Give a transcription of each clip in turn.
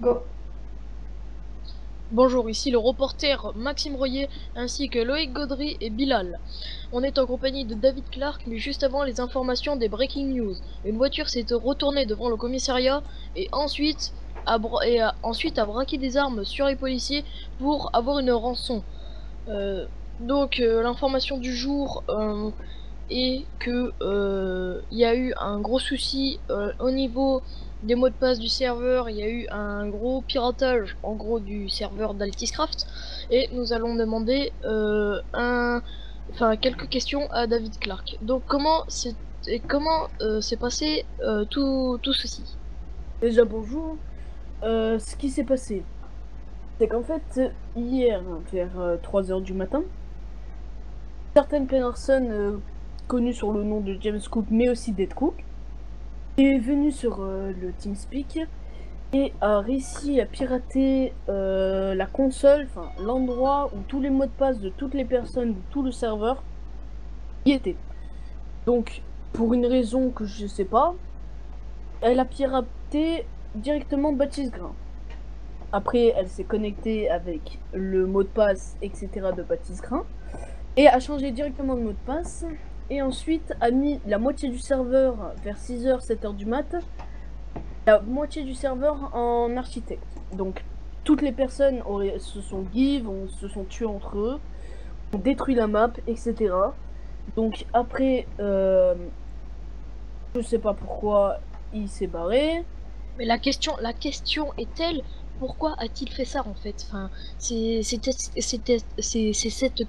Go. Bonjour, ici le reporter Maxime Royer ainsi que Loïc Gaudry et Bilal. On est en compagnie de David Clark, mais juste avant les informations des breaking news. Une voiture s'est retournée devant le commissariat et ensuite a braqué des armes sur les policiers pour avoir une rançon. L'information du jour est que il y a eu un gros souci au niveau des mots de passe du serveur. Il y a eu un gros piratage en gros du serveur d'Altiscraft et nous allons demander quelques questions à David Clark. Donc comment s'est passé tout ceci? Déjà bonjour. Ce qui s'est passé, c'est qu'en fait, hier, vers 3 heures du matin, certaines personnes connues sur le nom de James Cook, mais aussi Dead Cook, est venue sur le TeamSpeak et a réussi à pirater la console, enfin l'endroit où tous les mots de passe de toutes les personnes de tout le serveur y étaient. Donc, pour une raison que je sais pas, elle a piraté directement Baptiste Grain. Après, elle s'est connectée avec le mot de passe, etc. de Baptiste Grain et a changé directement de mot de passe. Et ensuite a mis la moitié du serveur vers 6h, 7h du mat, la moitié du serveur en architecte. Donc toutes les personnes se sont give, se sont tuées entre eux, ont détruit la map, etc. Donc après, je sais pas pourquoi il s'est barré. Mais la question est-elle, pourquoi a-t-il fait ça en fait? Enfin, c'est cette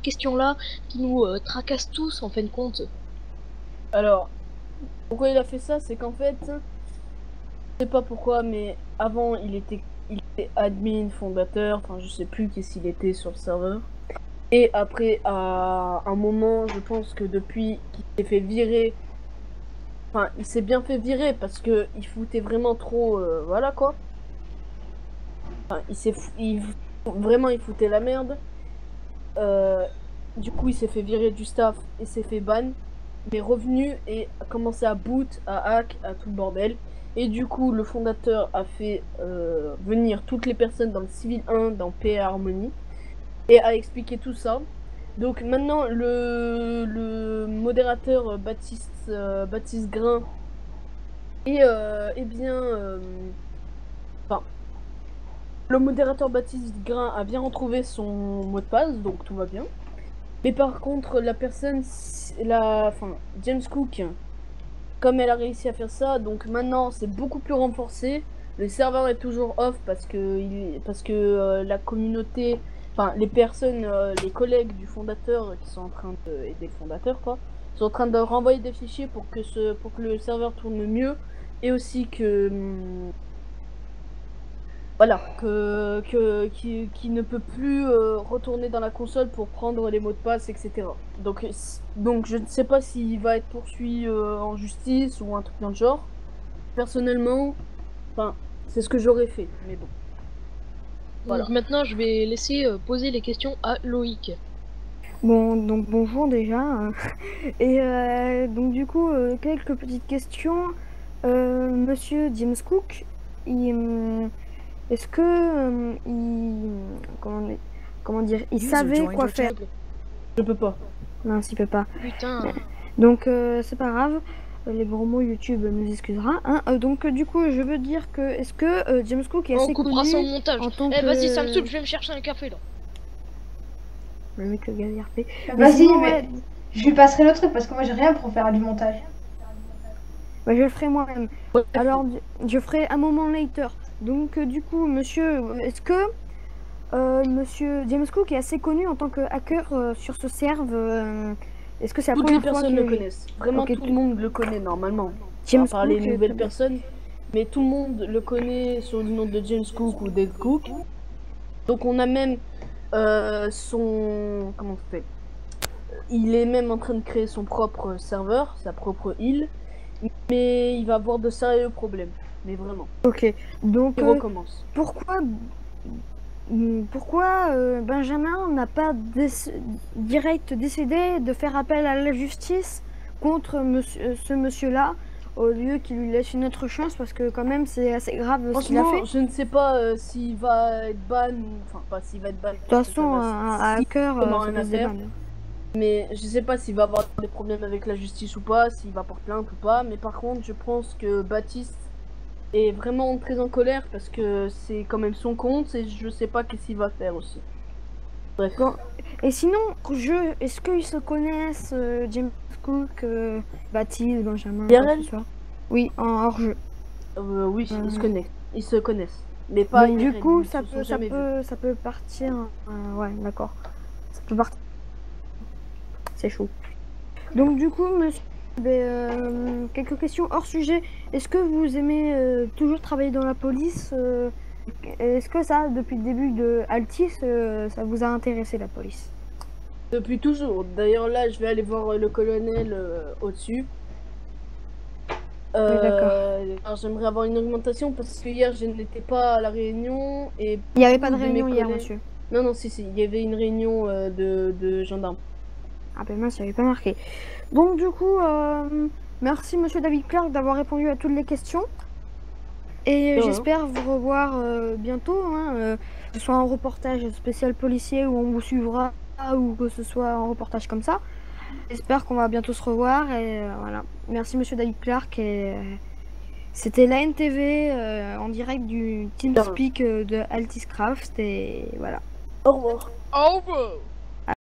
question-là qui nous tracasse tous en fin de compte. Alors, pourquoi il a fait ça, c'est qu'en fait, je sais pas pourquoi, mais avant il était admin, fondateur, enfin je sais plus qu'est-ce qu'il était sur le serveur. Et après, à un moment, je pense que depuis qu'il s'est fait virer, enfin il s'est bien fait virer parce que il foutait vraiment trop, voilà quoi. Enfin, vraiment il foutait la merde. Euh, du coup, il s'est fait virer du staff et s'est fait ban. Il est revenu et a commencé à boot, à hack, à tout le bordel. Et du coup, le fondateur a fait venir toutes les personnes dans le Civil 1, dans PA Harmony, et a expliqué tout ça. Donc maintenant, le modérateur Baptiste Grain est bien... Enfin, le modérateur Baptiste Grain a bien retrouvé son mot de passe, donc tout va bien. Mais par contre, enfin, James Cook, comme elle a réussi à faire ça, donc maintenant c'est beaucoup plus renforcé. Le serveur est toujours off parce que la communauté, enfin les personnes, les collègues du fondateur qui sont en train d'aider le fondateur, quoi, sont en train de renvoyer des fichiers pour que le serveur tourne mieux et aussi que voilà, qui ne peut plus retourner dans la console pour prendre les mots de passe, etc. Donc je ne sais pas s'il va être poursuivi en justice ou un truc dans le genre. Personnellement, enfin, c'est ce que j'aurais fait, mais bon. Voilà. Donc maintenant, je vais laisser poser les questions à Loïc. Bon, donc bonjour déjà. Donc du coup, quelques petites questions. Monsieur James Cook, est-ce que comment dire, il savait quoi faire? Je peux pas. Non, il peut pas. Putain. Donc c'est pas grave. Les gros mots YouTube nous excusera. Hein. Donc du coup, je veux dire que est-ce que James Cook est On assez coupera son connu montage. en tant Eh, que vas-y, ça me saoule, je vais me chercher un café là. le mec le gaz RP. Vas-y, sinon, mais ouais, je lui passerai le truc parce que moi j'ai rien pour faire du montage. bah, je le ferai moi-même. Ouais. Alors, je ferai un moment later. Donc, du coup, monsieur, est-ce que monsieur James Cook est assez connu en tant que hacker sur ce serve est-ce que c'est la Toutes les première fois personnes que le connaissent. Vraiment, Ok, tout le monde le connaît normalement. James À part les Cook, nouvelles très bien. personnes, mais tout le monde le connaît sous le nom de James Cook ou Dead Cook. Donc on a même son... Comment on fait? Il est même en train de créer son propre serveur, sa propre île. Mais il va avoir de sérieux problèmes. Mais vraiment. Ok, donc Il recommence. pourquoi Benjamin n'a pas direct décidé de faire appel à la justice contre ce monsieur-là au lieu qu'il lui laisse une autre chance parce que quand même c'est assez grave ce qu'il a Franchement, fait. je ne sais pas s'il va être ban ou... Enfin, pas s'il va être ban. De toute façon, un hacker, comment ça un peut se affaire. débanner. Mais je sais pas s'il va avoir des problèmes avec la justice ou pas, s'il va porter plainte ou pas. Mais par contre, je pense que Baptiste est vraiment très en colère parce que c'est quand même son compte et je sais pas qu'est-ce qu'il va faire aussi. Bref. Bon. Et sinon, est-ce qu'ils se connaissent, James Cook, Baptiste, Benjamin, quoi IRL? que ce soit? Oui, en hors-jeu. Oui, ils se connaissent. Ils se connaissent. Mais pas Donc, du IRL, coup, ils se sont jamais vus. ça peut partir. Ouais, d'accord. Ça peut partir. C'est chaud. Donc, du coup, monsieur, quelques questions hors sujet. Est-ce que vous aimez toujours travailler dans la police Est-ce que ça, depuis le début de Altis, ça vous a intéressé la police? Depuis toujours. D'ailleurs, là, je vais aller voir le colonel au-dessus. d'accord. Alors, j'aimerais avoir une augmentation parce que hier, je n'étais pas à la réunion et... Il n'y avait pas de beaucoup mes réunion hier, collègues- monsieur. Non, non, si, il y avait une réunion de gendarmes. Ah ben mince, j'avais pas marqué. Donc du coup, merci monsieur David Clark d'avoir répondu à toutes les questions. Et De rien. j'espère vous revoir bientôt, hein, que ce soit un reportage spécial policier où on vous suivra ou que ce soit un reportage comme ça. J'espère qu'on va bientôt se revoir et voilà. Merci monsieur David Clark et c'était la NTV en direct du TeamSpeak de Altiscraft et voilà. Au revoir. Over.